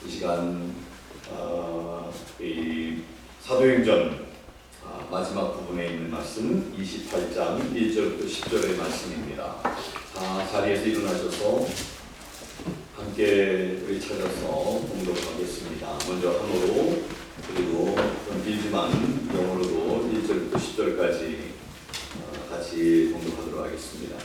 이 시간 이 사도행전 마지막 부분에 있는 말씀 28장 1절부터 10절의 말씀입니다. 자리에서 일어나셔서 함께 우리 찾아서 공독하겠습니다. 먼저 한어로 그리고 좀 길지만 영어로도 1절부터 10절까지 같이 공독하도록 하겠습니다.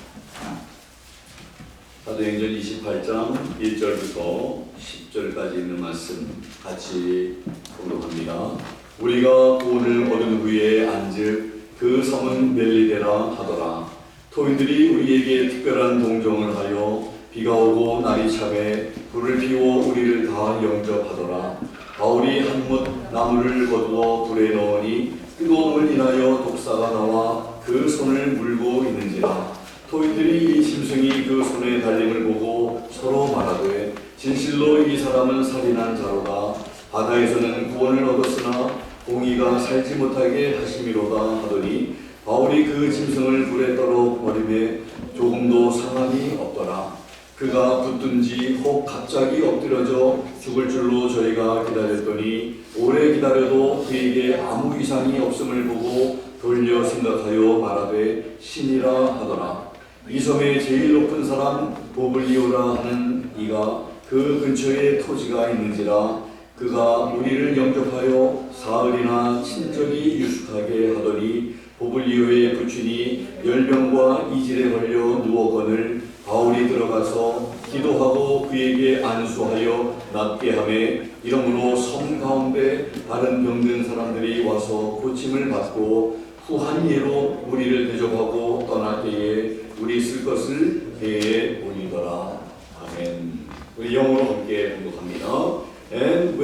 사도행전 28장 1절부터 10절까지 있는 말씀 같이 공독합니다. 우리가 구원을 얻은 후에 안즉 그 섬은 멜리데라 하더라. 토인들이 우리에게 특별한 동정을 하여 비가 오고 날이 차매 불을 피워 우리를 다 영접하더라. 바울이 한뭇 나무를 거두어 불에 넣으니 뜨거움을 인하여 독사가 나와 그 손을 물고 있는지라. 토인들이 이 짐승이 그 손에 달림을 보고 서로 말하되 진실로 이 사람은 살인한 자로다. 바다에서는 구원을 얻었으나 공의가 살지 못하게 하심이로다 하더니 바울이 그 짐승을 불에 떨어 버림에 조금도 상함이 없더라. 그가 붙든지 혹 갑자기 엎드려져 죽을 줄로 저희가 기다렸더니 오래 기다려도 그에게 아무 이상이 없음을 보고 돌려 생각하여 말하되 신이라 하더라. 이 섬의 제일 높은 사람 보블리오라 하는 이가 그 근처에 토지가 있는지라. 그가 우리를 영접하여 사흘이나 친절히 유숙하게 하더니 보블리오의 부친이 열병과 이질에 걸려 누웠거늘 바울이 들어가서 기도하고 그에게 안수하여 낫게 하매 이러므로 섬 가운데 다른 병든 사람들이 와서 고침을 받고 후한 예로 우리를 대접하고 떠날 때에 우리 쓸 것을 배에 올리더라. 아멘. 우리 영어로 함께 공독합니다. And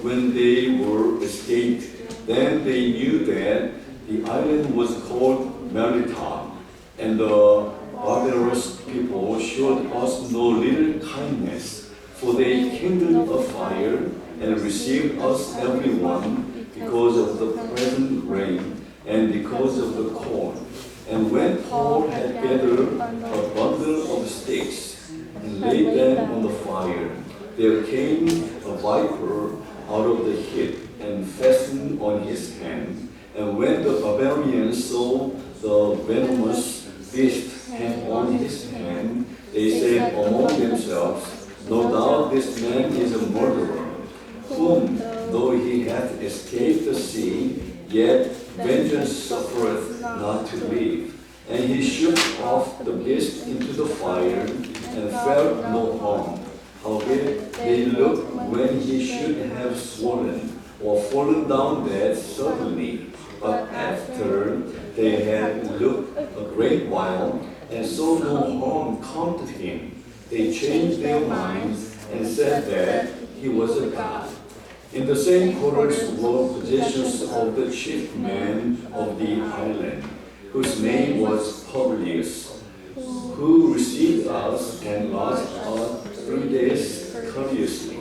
when they were escaped, then they knew that the island was called Melita, and the barbarous people showed us no little kindness, for they kindled a fire and received us everyone because of the present rain and because of the corn. And when Paul had gathered a bundle of sticks and laid them on the fire, there came a viper out of the heat and fastened on his hand. And when the barbarians saw the venomous beast hang on his hand, they said among themselves, no doubt this man is a murderer, whom, though he hath escaped the sea, yet vengeance suffereth not to live. And he shook off the beast into the fire, and felt no harm. Howbeit they looked when he should have swollen or fallen down dead suddenly. But after they had looked a great while, and saw no harm come to him, they changed their minds, and said that he was a god. In the same quarters were possessions of the chief man of the island, whose name was Publius, who received us and lodged us 3 days courteously.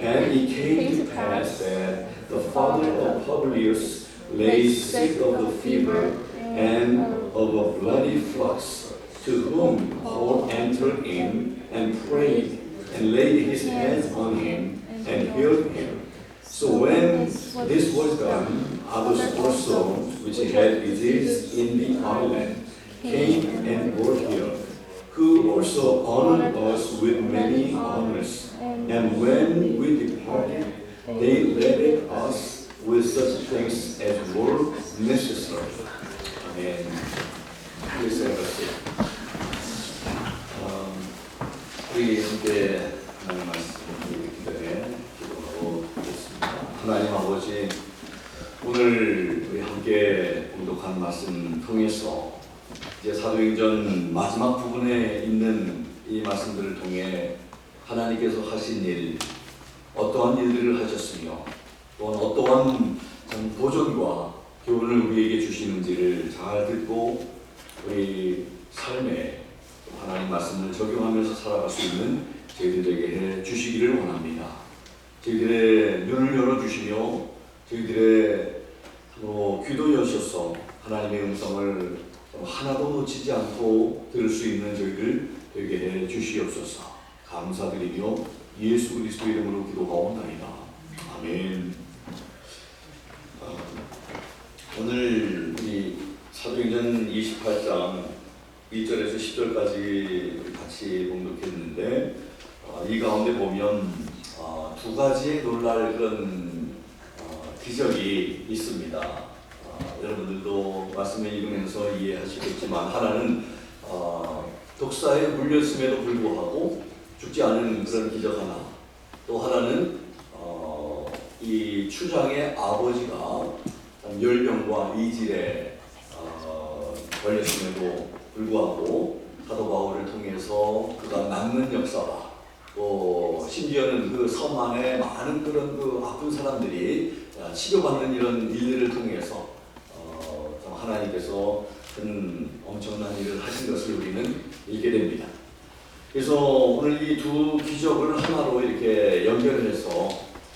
And it came to pass that the father of Publius lay sick of the fever and of a bloody flux, to whom Paul entered in and prayed and laid his hands on him and healed him. So when this was done, others also, which had disease in the island, came and were healed, who also honored us with many honors. And when we departed, they lauded us with such things as were necessary. Amen. Please have a seat. 우리 함께 하나님 말씀 듣기 전에 기도하고 있겠습니다. 하나님 아버지, 오늘 우리 함께 공독한 말씀 통해서 이제 사도행전 마지막 부분에 있는 이 말씀들을 통해 하나님께서 하신 일, 어떠한 일들을 하셨으며 또한 어떠한 도전과 교훈을 우리에게 주시는지를 잘 듣고 우리 삶에 하나님 말씀을 적용하면서 살아갈 수 있는 저희들에게 해 주시기를 원합니다. 저희들의 눈을 열어주시며 저희들의 귀도 여셔서 하나님의 음성을 하나도 놓치지 않고 들을 수 있는 저희들 되게 해 주시옵소서. 감사드리며 예수 그리스도 이름으로 기도하옵나이다. 2절에서 10절까지 같이 봉독했는데 이 가운데 보면 두 가지의 놀랄 그런 기적이 있습니다. 여러분들도 말씀을 읽으면서 이해하시겠지만 하나는 독사에 물렸음에도 불구하고 죽지 않은 그런 기적 하나, 또 하나는 이 추장의 아버지가 열병과 이질에 걸렸음에도 불구하고 사도 바울을 통해서 그가 낫는 역사와 또 심지어는 그 섬 안에 많은 그런 그 아픈 사람들이 치료받는 이런 일들을 통해서 하나님께서 큰 엄청난 일을 하신 것을 우리는 읽게 됩니다. 그래서 오늘 이 두 기적을 하나로 이렇게 연결해서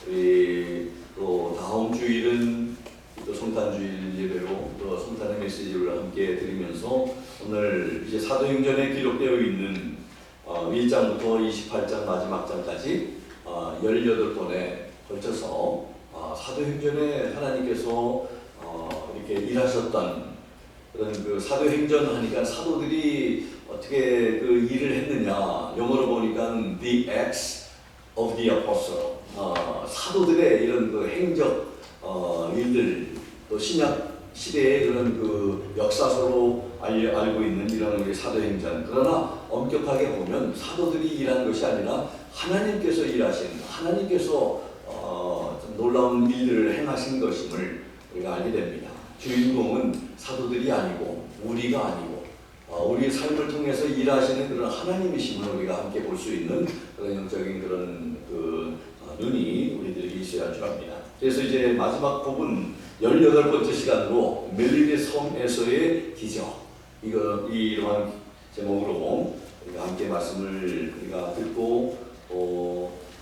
우리 또 다음 주일은 또 성탄주일 예배로 또 성탄의 메시지를 함께 드리면서 오늘 이제 사도행전에 기록되어 있는 1장부터 28장 마지막 장까지 18번에 걸쳐서 사도행전에 하나님께서 이렇게 일하셨던 그런 그 사도행전 하니까 사도들이 어떻게 그 일을 했느냐, 영어로 보니까 The Acts of the Apostle, 사도들의 이런 그 행적 일들, 또 신약 시대의 그런 그 역사서로 알고 있는 이런 우리 사도행전. 그러나 엄격하게 보면 사도들이 일한 것이 아니라 하나님께서 일하신, 하나님께서 좀 놀라운 일들을 행하신 것임을 우리가 알게 됩니다. 주인공은 사도들이 아니고 우리가 아니고 우리의 삶을 통해서 일하시는 그런 하나님이심을 우리가 함께 볼 수 있는 그런 영적인 그런 그 눈이 우리들에게 있어야 할 줄 압니다. 그래서 이제 마지막 부분 18번째 시간으로 멜리데 섬에서의 기적, 이러한 제목으로 우리가 함께 말씀을 우리가 듣고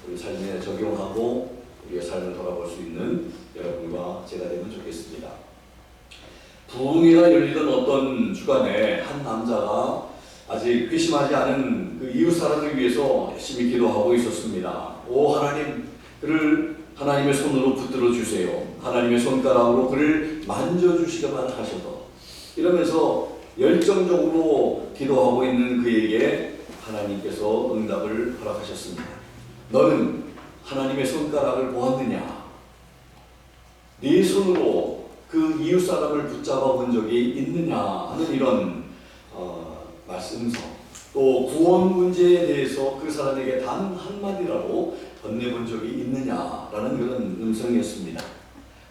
우리 삶에 적용하고 우리의 삶을 돌아볼 수 있는 여러분과 제가 되면 좋겠습니다. 부흥회가 열리던 어떤 주간에 한 남자가 아직 회심하지 않은 그 이웃 사람을 위해서 열심히 기도하고 있었습니다. 오 하나님, 그를 하나님의 손으로 붙들어 주세요. 하나님의 손가락으로 그를 만져주시기만 하셔도, 이러면서 열정적으로 기도하고 있는 그에게 하나님께서 응답을 허락하셨습니다. 너는 하나님의 손가락을 보았느냐? 네 손으로 그 이웃 사람을 붙잡아 본 적이 있느냐 하는 이런 말씀서, 또 구원 문제에 대해서 그 사람에게 단 한마디라도 건네본 적이 있느냐라는 그런 음성이었습니다.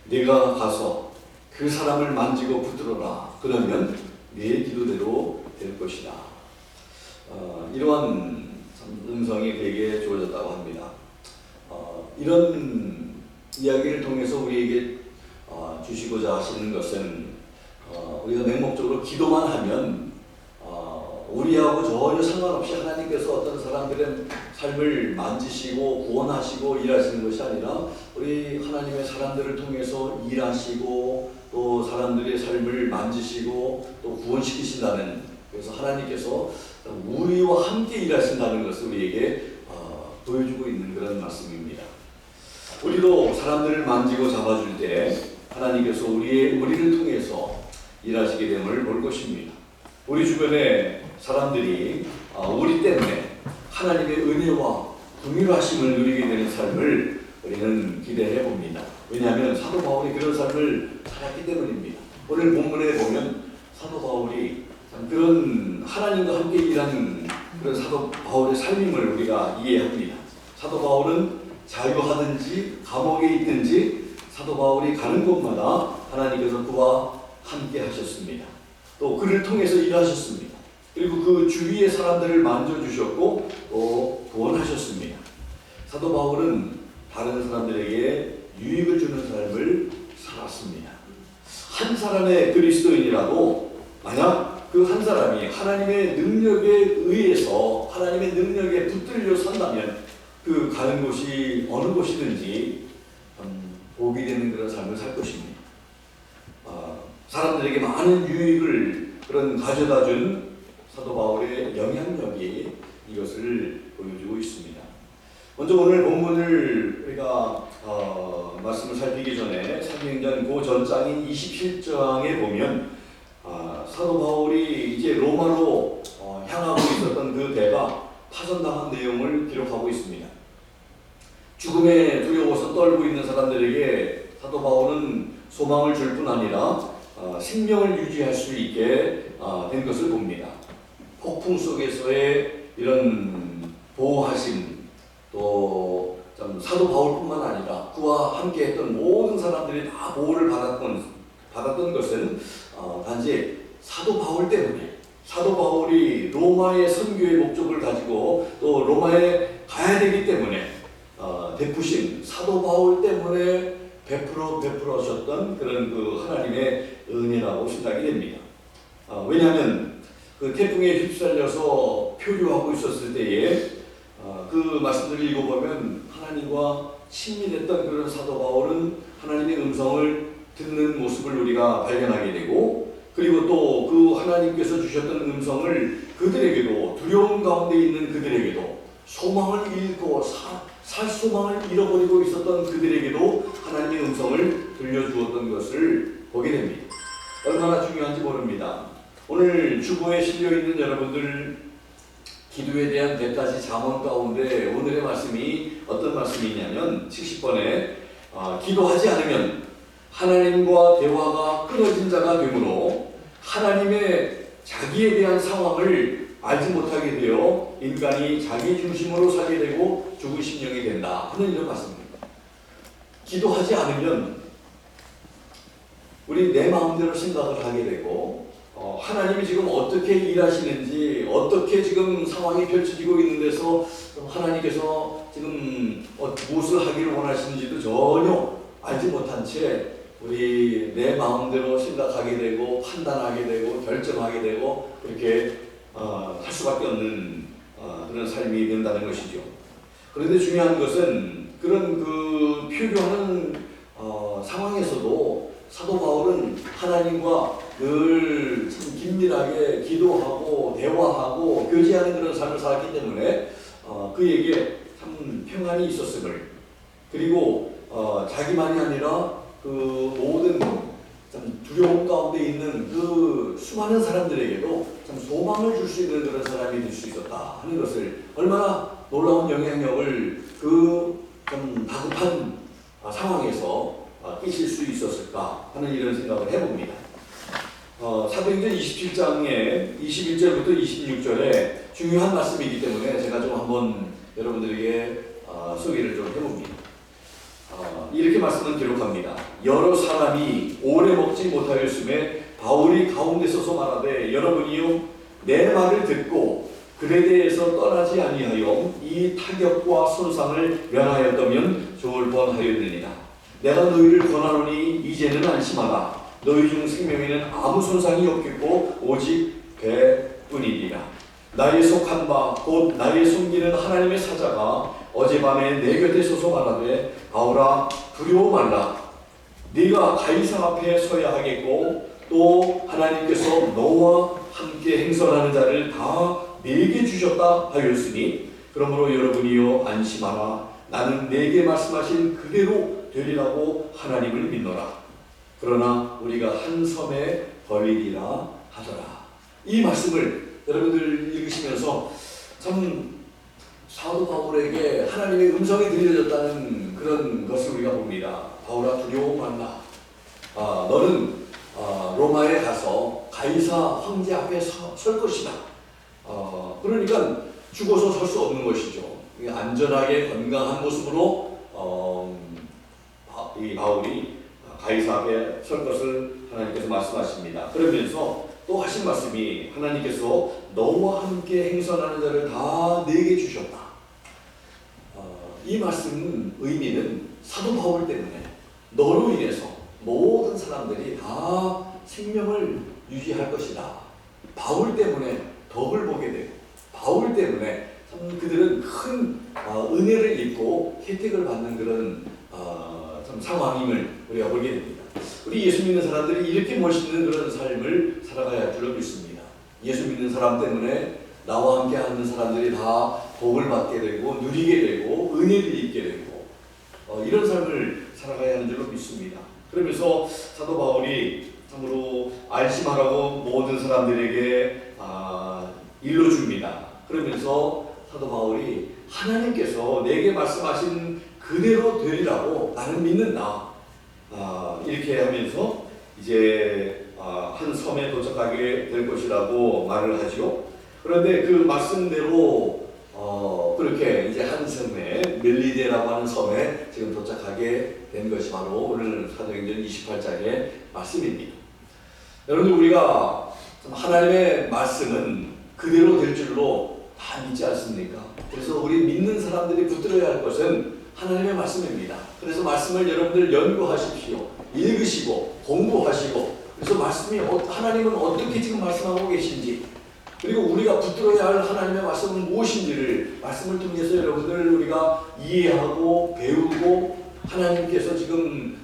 네가 가서 그 사람을 만지고 붙들어라. 그러면 네 기도대로 될 것이다. 이러한 음성이 그에게 주어졌다고 합니다. 이런 이야기를 통해서 우리에게 주시고자 하시는 것은 우리가 맹목적으로 기도만 하면 우리하고 전혀 상관없이 하나님께서 어떤 사람들의 삶을 만지시고 구원하시고 일하시는 것이 아니라 우리 하나님의 사람들을 통해서 일하시고 또 사람들의 삶을 만지시고 또 구원시키신다는, 그래서 하나님께서 우리와 함께 일하신다는 것을 우리에게 보여주고 있는 그런 말씀입니다. 우리도 사람들을 만지고 잡아줄 때 하나님께서 우리를 통해서 일하시게 됨을 볼 것입니다. 우리 주변에 사람들이 우리 때문에 하나님의 은혜와 긍휼하심을 누리게 되는 삶을 우리는 기대해 봅니다. 왜냐하면 사도 바울이 그런 삶을 살았기 때문입니다. 오늘 본문에 보면 사도 바울이 그런 하나님과 함께 일하는 그런 사도 바울의 삶임을 우리가 이해합니다. 사도 바울은 자유하든지 감옥에 있든지 사도 바울이 가는 곳마다 하나님께서 그와 함께 하셨습니다. 또 그를 통해서 일하셨습니다. 그리고 그 주위의 사람들을 만져주셨고 또 구원하셨습니다. 사도 바울은 다른 사람들에게 유익을 주는 삶을 살았습니다. 한 사람의 그리스도인이라도 만약 그 한 사람이 하나님의 능력에 의해서 하나님의 능력에 붙들려 선다면 그 가는 곳이 어느 곳이든지 복이 되는 그런 삶을 살 것입니다. 사람들에게 많은 유익을 그런 가져다준 사도 바울의 영향력이 이것을 보여주고 있습니다. 먼저 오늘 본문을 우리가 말씀을 살피기 전에 사도행전 그 전장인 27장에 보면 사도 바울이 이제 로마로 향하고 있었던 그 배가 파손당한 내용을 기록하고 있습니다. 죽음에 두려워서 떨고 있는 사람들에게 사도 바울은 소망을 줄 뿐 아니라 생명을 유지할 수 있게 된 것을 봅니다. 폭풍 속에서의 이런 보호하심, 또 사도 바울뿐만 아니라 그와 함께했던 모든 사람들이 다 보호를 받았던 것은 단지 사도 바울 때문에, 사도 바울이 로마의 선교의 목적을 가지고 또 로마에 가야 되기 때문에 베푸신 사도 바울 때문에 베풀어졌던 그런 그 하나님의 은혜라고 생각이 됩니다. 왜냐하면 그 태풍에 휩쓸려서 표류하고 있었을 때에 그 말씀들을 읽어보면 하나님과 친밀했던 그런 사도 바울은 하나님의 음성을 듣는 모습을 우리가 발견하게 되고, 그리고 또 그 하나님께서 주셨던 음성을 그들에게도, 두려움 가운데 있는 그들에게도, 소망을 잃고 살 소망을 잃어버리고 있었던 그들에게도 하나님의 음성을 들려주었던 것을 보게 됩니다. 얼마나 중요한지 모릅니다. 오늘 주보에 실려있는 여러분들 기도에 대한 100가지 잠언 가운데 오늘의 말씀이 어떤 말씀이냐면 70번에 기도하지 않으면 하나님과 대화가 끊어진 자가 되므로 하나님의 자기에 대한 상황을 알지 못하게 되어 인간이 자기 중심으로 살게 되고 죽은 심령이 된다 하는 이런 말씀입니다. 기도하지 않으면 우리 내 마음대로 생각을 하게 되고 하나님이 지금 어떻게 일하시는지, 어떻게 지금 상황이 펼쳐지고 있는 데서 하나님께서 지금 무엇을 하기를 원하시는지도 전혀 알지 못한 채 우리 내 마음대로 생각하게 되고 판단하게 되고 결정하게 되고 그렇게 할 수밖에 없는 그런 삶이 된다는 것이죠. 그런데 중요한 것은 그런 그 표류하는 상황에서도 사도 바울은 하나님과 늘 참 긴밀하게 기도하고 대화하고 교제하는 그런 삶을 살았기 때문에 그에게 참 평안이 있었음을, 그리고 자기만이 아니라 그 모든 참 두려움 가운데 있는 그 수많은 사람들에게도 참 소망을 줄 수 있는 그런 사람이 될 수 있었다 하는 것을, 얼마나 놀라운 영향력을 그 좀 다급한 상황에서 끼칠 수 있었을까 하는 이런 생각을 해봅니다. 사도행전 27장에 21절부터 26절에 중요한 말씀이기 때문에 제가 좀 한번 여러분들에게 소개를 좀 해봅니다. 이렇게 말씀은 기록합니다. 여러 사람이 오래 먹지 못하였음에 바울이 가운데 서서 말하되 여러분이요 내 말을 듣고 글에 대해서 떠나지 아니하여 이 타격과 손상을 면하였다면 좋을 뻔하였느니라. 내가 너희를 권하노니 이제는 안심하라. 너희 중 생명에는 아무 손상이 없겠고 오직 배뿐이니라. 나의 속한 바 곧 나의 섬기는 하나님의 사자가 어젯밤에 내 곁에 서서 말하되 바울아 두려워 말라. 네가 가이사 앞에 서야 하겠고 또 하나님께서 너와 함께 행선하는 자를 다 내게 주셨다 하였으니 그러므로 여러분이여 안심하라. 나는 내게 말씀하신 그대로 되리라고 하나님을 믿노라. 그러나 우리가 한 섬에 걸리리라 하더라. 이 말씀을 여러분들 읽으시면서 참 사도 바울에게 하나님의 음성이 들려졌다는 그런 것을 우리가 봅니다. 바울아 두려워 말라. 너는 로마에 가서 가이사 황제 앞에 설 것이다. 그러니까 죽어서 설 수 없는 것이죠. 안전하게 건강한 모습으로 이 바울이 가이사 앞에 설 것을 하나님께서 말씀하십니다. 그러면서 또 하신 말씀이 하나님께서 너와 함께 행선하는 자를 다 내게 주셨다. 이 말씀 의미는 사도 바울 때문에 너로 인해서 모든 사람들이 다 생명을 유지할 것이다. 바울 때문에 덕을 보게 되고 바울 때문에 참 그들은 큰 은혜를 입고 혜택을 받는 그런 참 상황임을 우리가 보게 됩니다. 우리 예수 믿는 사람들이 이렇게 멋있는 그런 삶을 살아가야 할 줄로 믿습니다. 예수 믿는 사람 때문에 나와 함께 하는 사람들이 다 복을 받게 되고 누리게 되고 은혜를 입게 되고 이런 삶을 살아가야 하는 줄로 믿습니다. 그러면서 사도 바울이 참으로 안심하라고 모든 사람들에게 일러줍니다. 그러면서 사도 바울이 하나님께서 내게 말씀하신 그대로 되리라고 나는 믿는다. 이렇게 하면서 이제 한 섬에 도착하게 될 것이라고 말을 하죠. 그런데 그 말씀대로 그렇게 이제 한 섬에 멜리데라고 하는 섬에 지금 도착하게 된 것이 바로 오늘 사도행전 28장의 말씀입니다. 여러분들 우리가 하나님의 말씀은 그대로 될 줄로 다 믿지 않습니까? 그래서 우리 믿는 사람들이 붙들어야 할 것은 하나님의 말씀입니다. 그래서 말씀을 여러분들 연구하십시오. 읽으시고 공부하시고 그래서 말씀이 하나님은 어떻게 지금 말씀하고 계신지 그리고 우리가 붙들어야 할 하나님의 말씀은 무엇인지를 말씀을 통해서 여러분들 우리가 이해하고 배우고 하나님께서 지금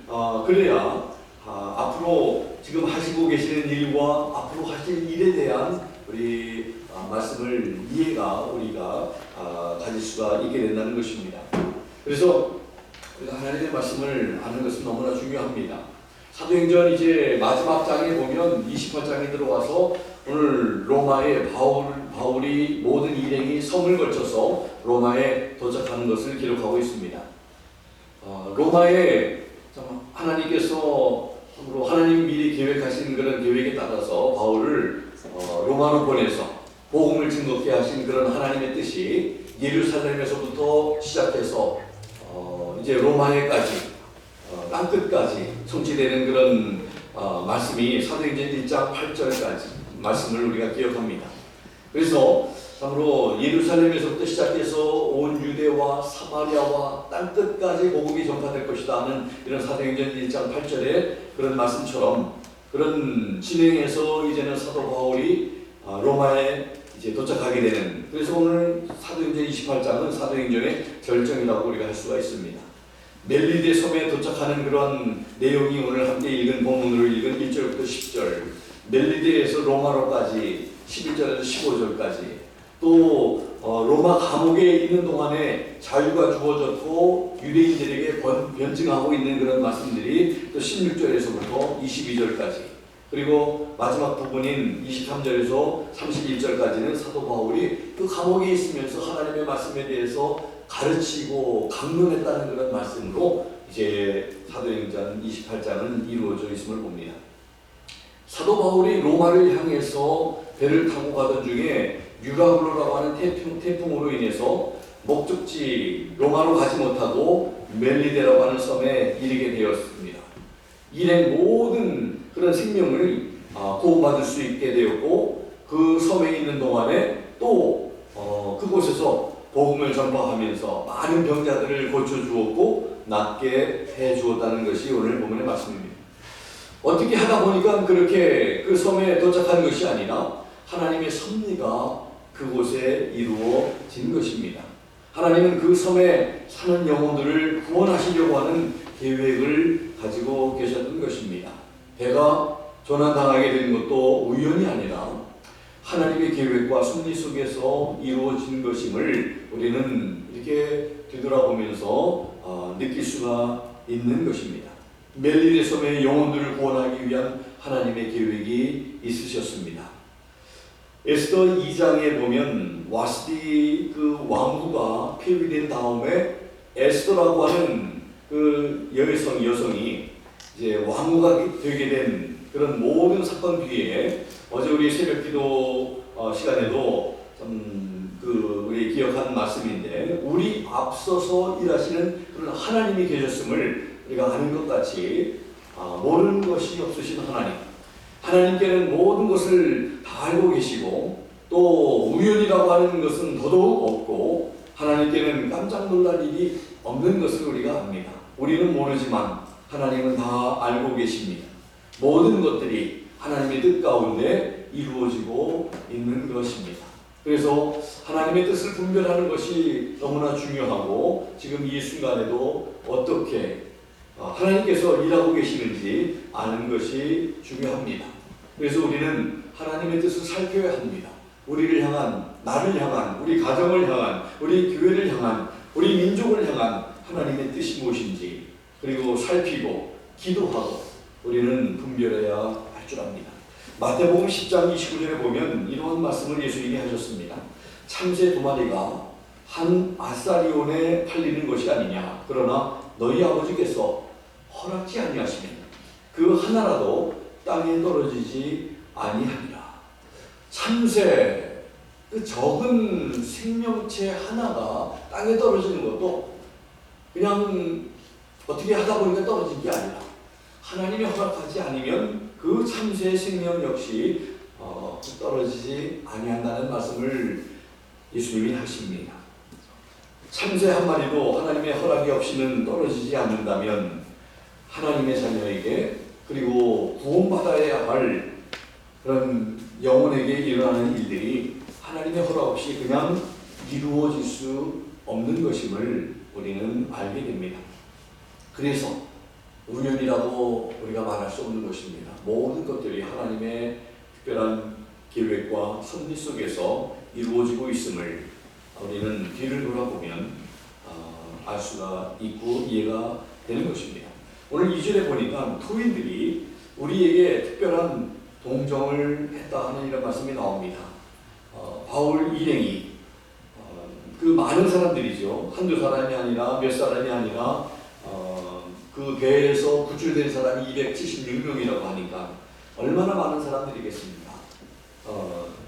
그래야 앞으로 지금 하시고 계시는 일과 앞으로 하실 일에 대한 우리 말씀을 이해가 우리가 가질 수가 있게 된다는 것입니다. 그래서 우리가 하나님의 말씀을 아는 것은 너무나 중요합니다. 사도행전 이제 마지막 장에 보면 28장에 들어와서 오늘 로마에 바울이 모든 일행이 성을 거쳐서 로마에 도착하는 것을 기록하고 있습니다. 로마에 하나님께서 하나님 미리 계획하신 그런 계획에 따라서 바울을 로마로 보내서 복음을 증거케 하신 그런 하나님의 뜻이 예루살렘에서부터 시작해서 이제 로마에까지 땅끝까지 성취되는 그런 말씀이 사도행전 1장 8절까지 말씀을 우리가 기억합니다. 그래서 참으로 예루살렘에서부터 시작해서 온 유대와 사마리아와 땅끝까지 복음이 전파될 것이다 하는 이런 사도행전 1장 8절의 그런 말씀처럼 그런 진행에서 이제는 사도 바울이 로마에 이제 도착하게 되는, 그래서 오늘 사도행전 28장은 사도행전의 결정이라고 우리가 할 수가 있습니다. 멜리데 섬에 도착하는 그런 내용이 오늘 함께 읽은 본문으로 읽은 1절부터 10절, 멜리데에서 로마로까지 11절에서 15절까지, 또 로마 감옥에 있는 동안에 자유가 주어졌고 유대인들에게 변증하고 있는 그런 말씀들이 또 16절에서부터 22절까지, 그리고 마지막 부분인 23절에서 31절까지는 사도 바울이 그 감옥에 있으면서 하나님의 말씀에 대해서 가르치고 강론했다는 그런 말씀으로 이제 사도행전 28장은 이루어져 있음을 봅니다. 사도 바울이 로마를 향해서 배를 타고 가던 중에 유라굴로라고 하는 태풍으로 인해서 목적지 로마로 가지 못하고 멜리데라고 하는 섬에 이르게 되었습니다. 일행 모든 그런 생명을 구원받을 수 있게 되었고, 그 섬에 있는 동안에 또 그곳에서 복음을 전파하면서 많은 병자들을 고쳐주었고 낫게 해주었다는 것이 오늘 본문의 말씀입니다. 어떻게 하다 보니까 그렇게 그 섬에 도착한 것이 아니라 하나님의 섭리가 그곳에 이루어진 것입니다. 하나님은 그 섬에 사는 영혼들을 구원하시려고 하는 계획을 가지고 계셨던 것입니다. 배가 조난당하게 된 것도 우연이 아니라 하나님의 계획과 섭리 속에서 이루어진 것임을 우리는 이렇게 뒤돌아보면서 느낄 수가 있는 것입니다. 멜리데 섬의 영혼들을 구원하기 위한 하나님의 계획이 있으셨습니다. 에스더 2장에 보면 와스디 그 왕후가 폐위된 다음에 에스더라고 하는 그 여성이 이제 왕후가 되게 된 그런 모든 사건 뒤에, 어제 우리 새벽기도 시간에도 우리 기억하는 말씀인데, 우리 앞서서 일하시는 그런 하나님이 계셨음을 우리가 아는 것 같이 모르는 것이 없으신 하나님께는 모든 것을 다 알고 계시고, 또 우연이라고 하는 것은 더더욱 없고, 하나님께는 깜짝 놀랄 일이 없는 것을 우리가 압니다. 우리는 모르지만 하나님은 다 알고 계십니다. 모든 것들이 하나님의 뜻 가운데 이루어지고 있는 것입니다. 그래서 하나님의 뜻을 분별하는 것이 너무나 중요하고, 지금 이 순간에도 어떻게 하나님께서 일하고 계시는지 아는 것이 중요합니다. 그래서 우리는 하나님의 뜻을 살펴야 합니다. 우리를 향한, 나를 향한, 우리 가정을 향한, 우리 교회를 향한, 우리 민족을 향한 하나님의 뜻이 무엇인지, 그리고 살피고 기도하고 우리는 분별해야 할 할 줄 압니다. 마태복음 10장 29절에 보면 이러한 말씀을 예수님이 하셨습니다. 참새 두 마리가 한 아사리온에 팔리는 것이 아니냐. 그러나 너희 아버지께서 허락지 아니하시면 그 하나라도 땅에 떨어지지 아니하니라. 참새, 그 적은 생명체 하나가 땅에 떨어지는 것도 그냥 어떻게 하다 보니까 떨어진 게 아니라 하나님이 허락하지 않으면 그 참새의 생명 역시 떨어지지 아니한다는 말씀을 예수님이 하십니다. 참새 한 마리도 하나님의 허락이 없이는 떨어지지 않는다면 하나님의 자녀에게 그리고 구원받아야 할 그런 영혼에게 일어나는 일들이 하나님의 허락 없이 그냥 이루어질 수 없는 것임을 우리는 알게 됩니다. 그래서 우연이라고 우리가 말할 수 없는 것입니다. 모든 것들이 하나님의 특별한 계획과 섭리 속에서 이루어지고 있음을 우리는 뒤를 돌아보면 알 수가 있고 이해가 되는 것입니다. 오늘 2절에 보니까 토인들이 우리에게 특별한 동정을 했다 하는 이런 말씀이 나옵니다. 바울 일행이 그 많은 사람들이죠. 한두 사람이 아니라 몇 사람이 아니라 그 배에서 구출된 사람이 276명이라고 하니까 얼마나 많은 사람들이겠습니까?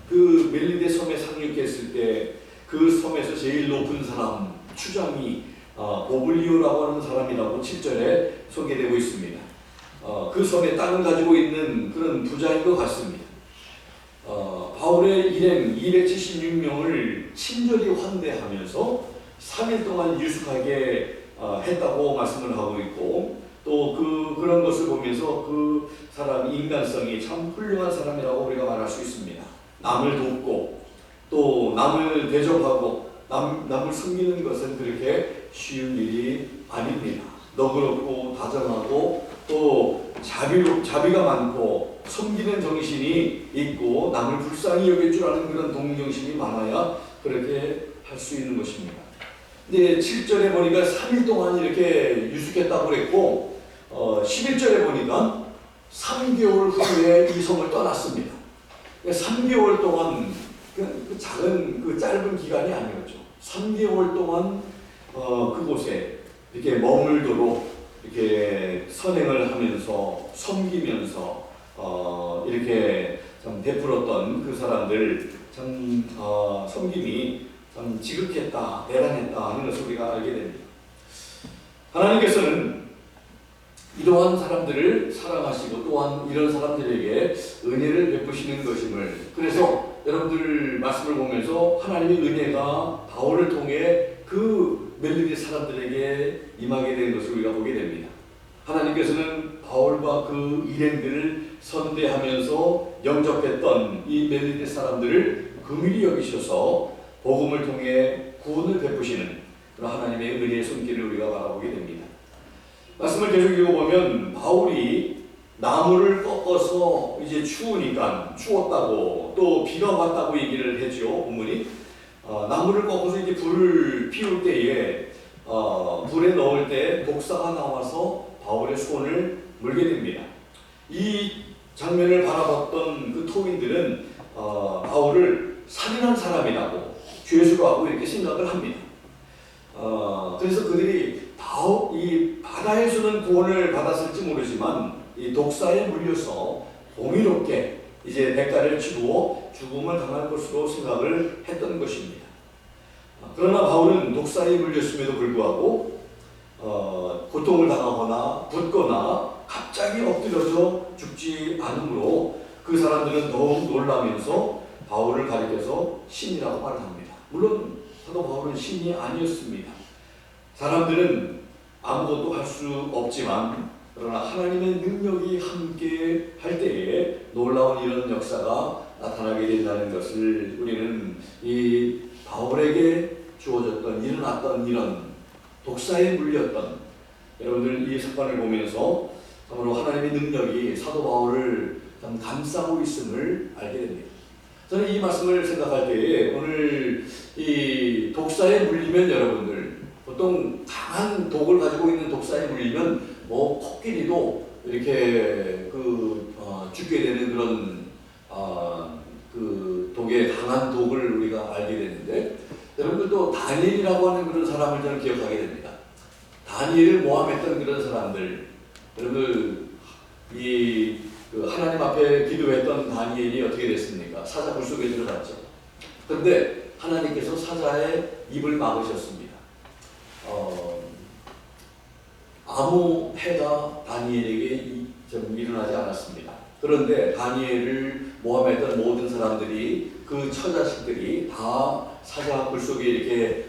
그 멜리데 섬에 상륙했을 때 그 섬에서 제일 높은 사람 추장이 보블리오라고 하는 사람이라고 7절에 소개되고 있습니다. 그 섬에 땅을 가지고 있는 그런 부자인 것 같습니다. 바울의 일행 276명을 친절히 환대하면서 3일 동안 유숙하게 했다고 말씀을 하고 있고 또 그런 것을 보면서 그 사람 인간성이 참 훌륭한 사람이라고 우리가 말할 수 있습니다. 남을 돕고 또 남을 대접하고 남을 섬기는 것은 그렇게 쉬운 일이 아닙니다. 너그럽고 다정하고 또 자비가 많고 섬기는 정신이 있고 남을 불쌍히 여길 줄 아는 그런 동정심이 많아야 그렇게 할 수 있는 것입니다. 근데 7절에 보니까 3일 동안 이렇게 유숙했다고 그랬고 11절에 보니까 3개월 후에 이 섬을 떠났습니다. 3개월 동안 그 짧은 기간이 아니었죠. 3개월 동안 그곳에 이렇게 머물도록 이렇게 선행을 하면서 섬기면서 이렇게 참 베풀었던 그 사람들 참 섬김이 참 지극했다, 대단했다 하는 것을 우리가 알게 됩니다. 하나님께서는 이러한 사람들을 사랑하시고 또한 이런 사람들에게 은혜를 베푸시는 것임을, 그래서 여러분들 말씀을 보면서 하나님의 은혜가 바울을 통해 그 멜리데 사람들에게 임하게 된 것을 우리가 보게 됩니다. 하나님께서는 바울과 그 일행들을 선대하면서 영접했던 이 멜리데 사람들을 긍휼히 여기셔서 복음을 통해 구원을 베푸시는 그런 하나님의 은혜의 손길을 우리가 바라보게 됩니다. 말씀을 계속 읽어보면 바울이 나무를 꺾어서 이제 추우니까 추웠다고 또 비가 왔다고 얘기를 했죠. 본문이 나무를 꺾어서 이제 불을 피울 때에 불에 넣을 때 독사가 나와서 바울의 손을 물게 됩니다. 이 장면을 바라봤던 그 토인들은 바울을 살인한 사람이라고 죄수로 하고 이렇게 생각을 합니다. 그래서 그들이 이 바다에서는 구원을 받았을지 모르지만 이 독사에 물려서 공의롭게 이제 대가를 치루어 죽음을 당할 것으로 생각을 했던 것입니다. 그러나 바울은 독사에 물렸음에도 불구하고 고통을 당하거나 붓거나 갑자기 엎드려져 죽지 않으므로 그 사람들은 더욱 놀라면서 바울을 가리켜서 신이라고 말을 합니다. 물론 사도 바울은 신이 아니었습니다. 사람들은 아무것도 할 수 없지만 그러나 하나님의 능력이 함께 할 때에 놀라운 이런 역사가 나타나게 된다는 것을 우리는 이 바울에게 주어졌던 일어났던 이런 독사에 물렸던 여러분들 이 사건을 보면서 참으로 하나님의 능력이 사도 바울을 참 감싸고 있음을 알게 됩니다. 저는 이 말씀을 생각할 때에 오늘 이 독사에 물리면 여러분들 보통 강한 독을 가지고 있는 독사에 물리면 뭐 코끼리도 이렇게 죽게 되는 그런 그 독의 강한 독을 우리가 알게 되는데, 여러분들 또 다니엘이라고 하는 그런 사람을 저는 기억하게 됩니다. 다니엘을 모함했던 그런 사람들, 여러분들 그 하나님 앞에 기도했던 다니엘이 어떻게 됐습니까? 사자 굴 속에 들어갔죠. 그런데 하나님께서 사자의 입을 막으셨습니다. 아무 해가 다니엘에게 일어나지 않았습니다. 그런데 다니엘을 모함했던 모든 사람들이, 그 처자식들이 다 사자 굴 속에 이렇게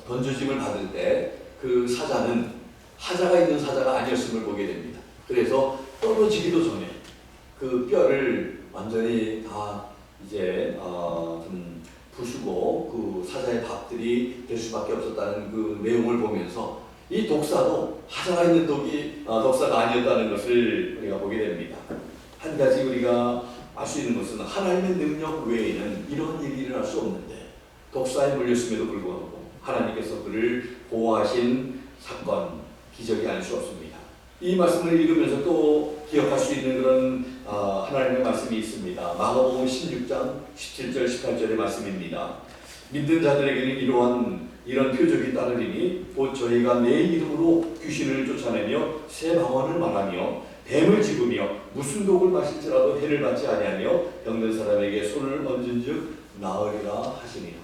던져짐을 받을 때 그 사자는 하자가 있는 사자가 아니었음을 보게 됩니다. 그래서 떨어지기도 전에 그 뼈를 완전히 다 이제 좀 부수고 그 사자의 밥들이 될 수밖에 없었다는 그 내용을 보면서 이 독사도 하자가 있는 독사가 아니었다는 것을 우리가 보게 됩니다. 한 가지 우리가 알 수 있는 것은 하나님의 능력 외에는 이런 일이 일어날 수 없는데, 독사에 물렸음에도 불구하고 하나님께서 그를 보호하신 사건, 기적이 아닐 수 없습니다. 이 말씀을 읽으면서 또 기억할 수 있는 그런 하나님의 말씀이 있습니다. 마가복음 16장 17절 18절의 말씀입니다. 믿는 자들에게는 이런 표적이 따르리니 곧 저희가 내 이름으로 귀신을 쫓아내며 새 방언을 말하며 뱀을 집으며 무슨 독을 마실지라도 해를 받지 아니하며 병든 사람에게 손을 얹은즉 나으리라 하시니라.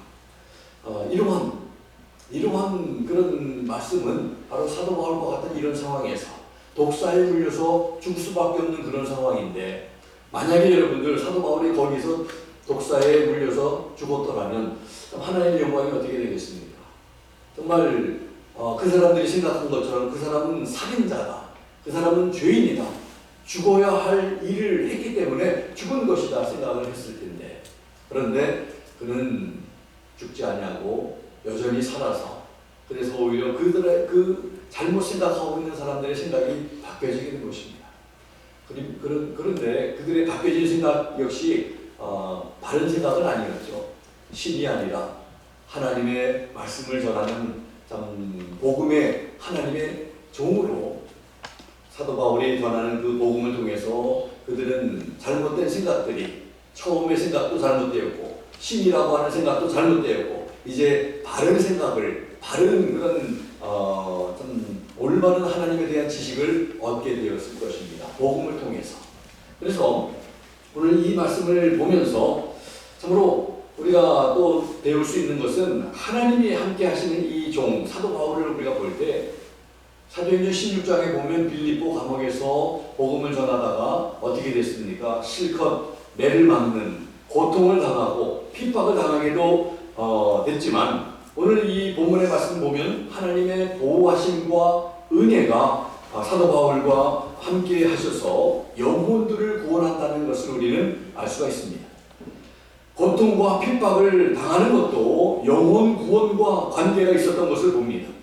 이러한 그런 말씀은 바로 사도 바울과 같은 이런 상황에서 독사에 물려서 죽을 수밖에 없는 그런 상황인데, 만약에 여러분들 사도 바울이 거기서 독사에 물려서 죽었더라면 하나님의 영광이 어떻게 되겠습니까? 정말 그 사람들이 생각한 것처럼 그 사람은 살인자다, 그 사람은 죄인이다, 죽어야 할 일을 했기 때문에 죽은 것이다 생각을 했을 텐데, 그런데 그는 죽지 아니하고 여전히 살아서, 그래서 오히려 그들의 그 잘못 생각하고 있는 사람들의 생각이 바뀌어지게 된 것입니다. 그런데 그들의 바뀌어진 생각 역시 바른 생각은 아니었죠. 신이 아니라 하나님의 말씀을 전하는 복음의 하나님의 종으로 사도 바울이 전하는 그 복음을 통해서 그들은 잘못된 생각들이, 처음의 생각도 잘못되었고 신이라고 하는 생각도 잘못되었고, 이제 바른 생각을, 바른 그런 좀 올바른 하나님에 대한 지식을 얻게 되었을 것입니다. 복음을 통해서. 그래서 오늘 이 말씀을 보면서 참으로 우리가 또 배울 수 있는 것은, 하나님이 함께 하시는 이 종 사도 바울을 우리가 볼 때 사도행전 16장에 보면 빌립보 감옥에서 복음을 전하다가 어떻게 됐습니까? 실컷 매를 맞는, 고통을 당하고 핍박을 당하기도 됐지만, 오늘 이 본문의 말씀 보면 하나님의 보호하심과 은혜가 사도 바울과 함께 하셔서 영혼들을 구원한다는 것을 우리는 알 수가 있습니다. 고통과 핍박을 당하는 것도 영혼 구원과 관계가 있었던 것을 봅니다.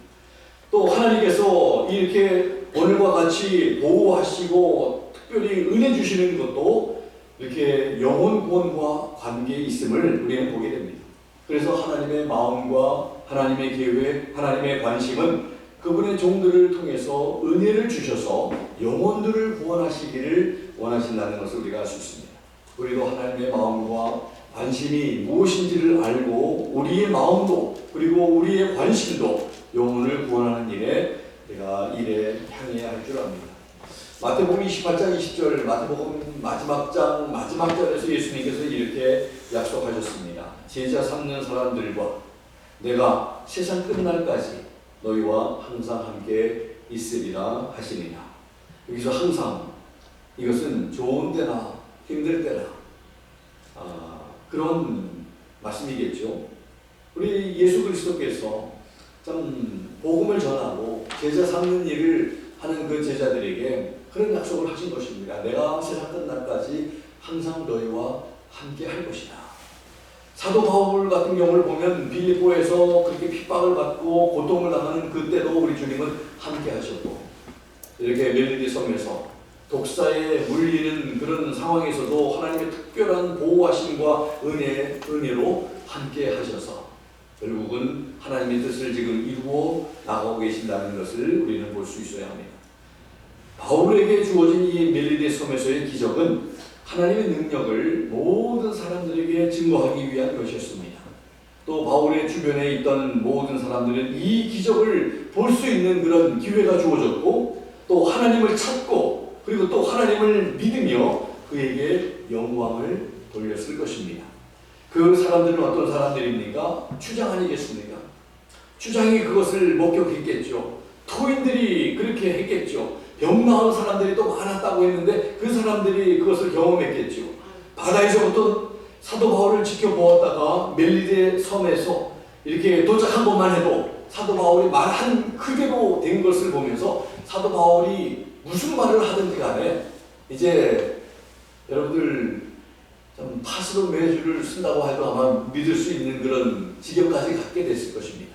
또 하나님께서 이렇게 오늘과 같이 보호하시고 특별히 은혜 주시는 것도 이렇게 영혼 구원과 관계에 있음을 우리는 보게 됩니다. 그래서 하나님의 마음과 하나님의 계획, 하나님의 관심은 그분의 종들을 통해서 은혜를 주셔서 영혼들을 구원하시기를 원하신다는 것을 우리가 알 수 있습니다. 우리도 하나님의 마음과 관심이 무엇인지를 알고 우리의 마음도 그리고 우리의 관심도 영혼을 구원하는 일에 향해야 할 줄 압니다. 마태복음 28장 20절, 마태복음 마지막 장 마지막 절에서 예수님께서 이렇게 약속하셨습니다. 제자 삼는 사람들과 내가 세상 끝날까지 너희와 항상 함께 있으리라 하시니라. 여기서 항상, 이것은 좋은 때나 힘들 때나 그런 말씀이겠죠. 우리 예수 그리스도께서 참 복음을 전하고 제자 삼는 일을 하는 그 제자들에게 그런 약속을 하신 것입니다. 내가 세상 끝날까지 항상 너희와 함께 할 것이다. 사도 바울 같은 경우를 보면 빌립보에서 그렇게 핍박을 받고 고통을 당하는 그때도 우리 주님은 함께 하셨고, 이렇게 멜리디 섬에서 독사에 물리는 그런 상황에서도 하나님의 특별한 보호하심과 은혜로 함께 하셔서 결국은 하나님의 뜻을 지금 이루어 나가고 계신다는 것을 우리는 볼 수 있어야 합니다. 바울에게 주어진 이 멜리데 섬에서의 기적은 하나님의 능력을 모든 사람들에게 증거하기 위한 것이었습니다. 또 바울의 주변에 있던 모든 사람들은 이 기적을 볼 수 있는 그런 기회가 주어졌고, 또 하나님을 찾고, 그리고 또 하나님을 믿으며 그에게 영광을 돌렸을 것입니다. 그 사람들은 어떤 사람들입니까? 추장 아니겠습니까? 추장이 그것을 목격했겠죠. 토인들이 그렇게 했겠죠. 병 나은 사람들이 또 많았다고 했는데 그 사람들이 그것을 경험했겠죠. 바다에서부터 사도 바울을 지켜보았다가 멜리데 섬에서 이렇게 도착한 것만 해도 사도 바울이 말한 그대로 된 것을 보면서 사도 바울이 무슨 말을 하든지 간에 이제 여러분들 좀 파스로 매주를 쓴다고 해도 아마 믿을 수 있는 그런 지경까지 갖게 됐을 것입니다.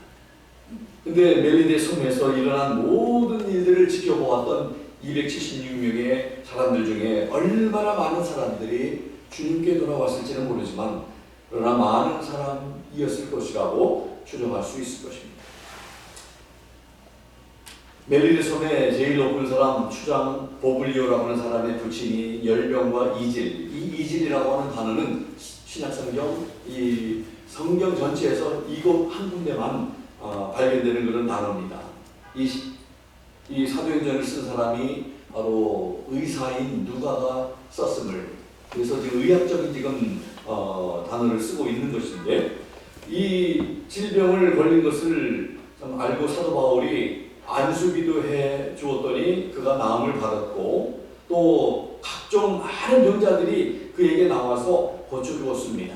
근데 멜리데 섬에서 일어난 모든 일들을 지켜보았던 276명의 사람들 중에 얼마나 많은 사람들이 주님께 돌아왔을지는 모르지만 그러나 많은 사람이었을 것이라고 추정할 수 있을 것입니다. 멜리데 섬의 제일 높은 사람 추장 보블리오라고 하는 사람의 부친이 열병과 이질, 이 이질이라고 하는 단어는 신약성경 이 성경 전체에서 이곳 한 군데만 발견되는 그런 단어입니다. 이 사도행전을 쓴 사람이 바로 의사인 누가가 썼음을, 그래서 지금 의학적인 단어를 쓰고 있는 것인데, 이 질병을 걸린 것을 좀 알고 사도 바울이 안수기도 해 주었더니 그가 나음을 받았고, 또 각종 많은 병자들이 그에게 나와서 고쳐주었습니다.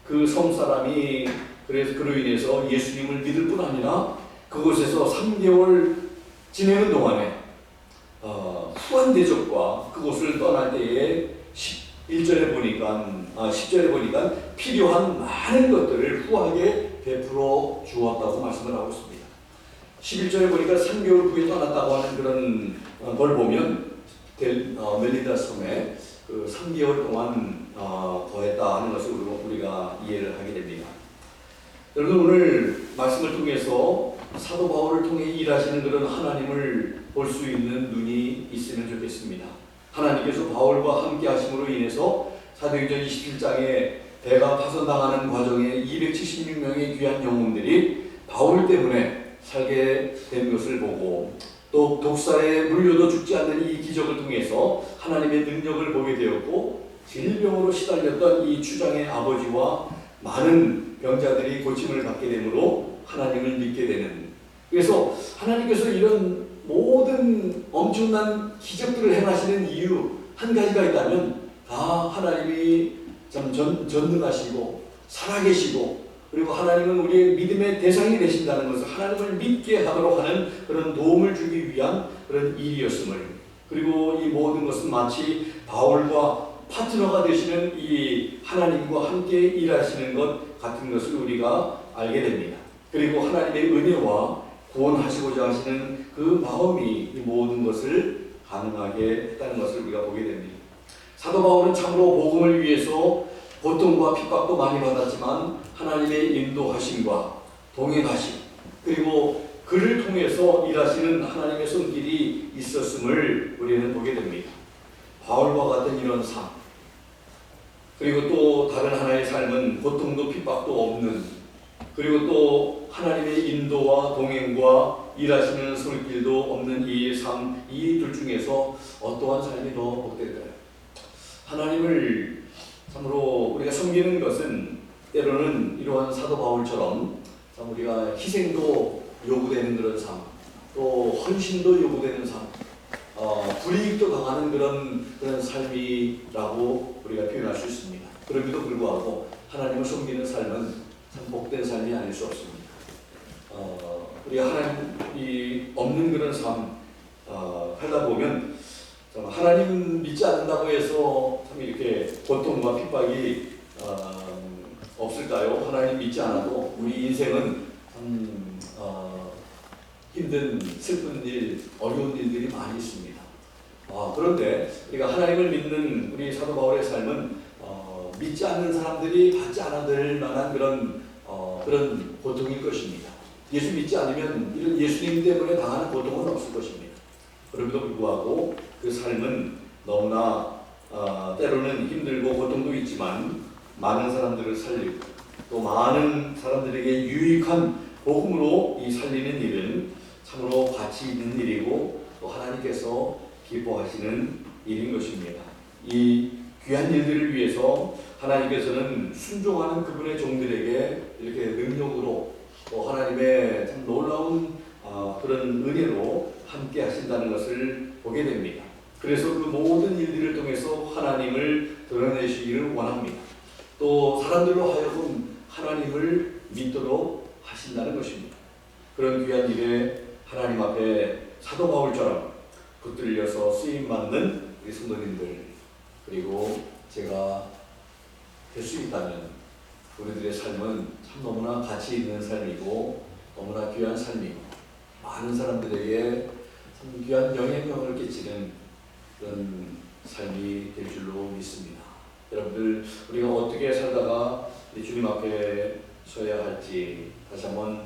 그 섬 사람이 그래서 그로 인해서 예수님을 믿을 뿐 아니라 그곳에서 3개월 지내는 동안에 후한 대접과 그곳을 떠날 때에 10절에 보니까 필요한 많은 것들을 후하게 베풀어 주었다고 말씀을 하고 있습니다. 11절에 보니까 3개월 후에 떠났다고 하는 그런 걸 보면 멜리데 섬에 그 3개월 동안 거했다 하는 것을 우리가 이해를 하게 됩니다. 여러분, 오늘 말씀을 통해서 사도 바울을 통해 일하시는 그런 하나님을 볼 수 있는 눈이 있으면 좋겠습니다. 하나님께서 바울과 함께 하심으로 인해서 사도행전 27장에 배가 파손당하는 과정에 276명의 귀한 영혼들이 바울 때문에 살게 된 것을 보고, 또 독살에 물려도 죽지 않는 이 기적을 통해서 하나님의 능력을 보게 되었고, 질병으로 시달렸던 이 추장의 아버지와 많은 병자들이 고침을 받게 되므로 하나님을 믿게 되는, 그래서 하나님께서 이런 모든 엄청난 기적들을 행하시는 이유 한 가지가 있다면 다 하나님이 참 전능하시고 살아계시고, 그리고 하나님은 우리의 믿음의 대상이 되신다는 것을 하나님을 믿게 하도록 하는 그런 도움을 주기 위한 그런 일이었음을, 그리고 이 모든 것은 마치 바울과 파트너가 되시는 이 하나님과 함께 일하시는 것 같은 것을 우리가 알게 됩니다. 그리고 하나님의 은혜와 구원하시고자 하시는 그 마음이 이 모든 것을 가능하게 했다는 것을 우리가 보게 됩니다. 사도 바울은 참으로 복음을 위해서 고통과 핍박도 많이 받았지만 하나님의 인도하심과 동행하심, 그리고 그를 통해서 일하시는 하나님의 손길이 있었음을 우리는 보게 됩니다. 바울과 같은 이런 삶, 그리고 또 다른 하나의 삶은 고통도 핍박도 없는, 그리고 또 하나님의 인도와 동행과 일하시는 손길도 없는 이 삶, 이 둘 중에서 어떠한 삶이 더 복될까요? 하나님을 참으로 우리가 섬기는 것은 때로는 이러한 사도 바울처럼 참 우리가 희생도 요구되는 그런 삶, 또 헌신도 요구되는 삶, 불이익도 당하는 그런 삶이라고 우리가 표현할 수 있습니다. 그럼에도 불구하고 하나님을 섬기는 삶은 참 복된 삶이 아닐 수 없습니다. 우리가 하나님이 없는 그런 삶 살다 보면 하나님 믿지 않는다고 해서 참 이렇게 고통과 핍박이 없을까요? 하나님 믿지 않아도 우리 인생은 참 힘든, 슬픈 일, 어려운 일들이 많이 있습니다. 그런데 우리가 하나님을 믿는 우리 사도 바울의 삶은 믿지 않는 사람들이 받지 않아도 될 만한 그런 고통일 것입니다. 예수 믿지 않으면 이런 예수님 때문에 당하는 고통은 없을 것입니다. 그럼에도 불구하고 그 삶은 너무나 때로는 힘들고 고통도 있지만 많은 사람들을 살리고 또 많은 사람들에게 유익한 복음으로 이 살리는 일은 참으로 가치 있는 일이고 또 하나님께서 기뻐하시는 일인 것입니다. 이 귀한 일들을 위해서 하나님께서는 순종하는 그분의 종들에게 이렇게 능력으로 또 하나님의 참 놀라운 그런 은혜로 함께 하신다는 것을 보게 됩니다. 그래서 그 모든 일들을 통해서 하나님을 드러내시기를 원합니다. 또 사람들로 하여금 하나님을 믿도록 하신다는 것입니다. 그런 귀한 일에 하나님 앞에 사도 바울처럼 붙들려서 쓰임받는 우리 성도님들, 그리고 제가 될 수 있다면 우리들의 삶은 참 너무나 가치 있는 삶이고 너무나 귀한 삶이고 많은 사람들에게 참 귀한 영향력을 끼치는 그런 삶이 될 줄로 믿습니다. 여러분들, 우리가 어떻게 살다가 주님 앞에 서야 할지 다시 한번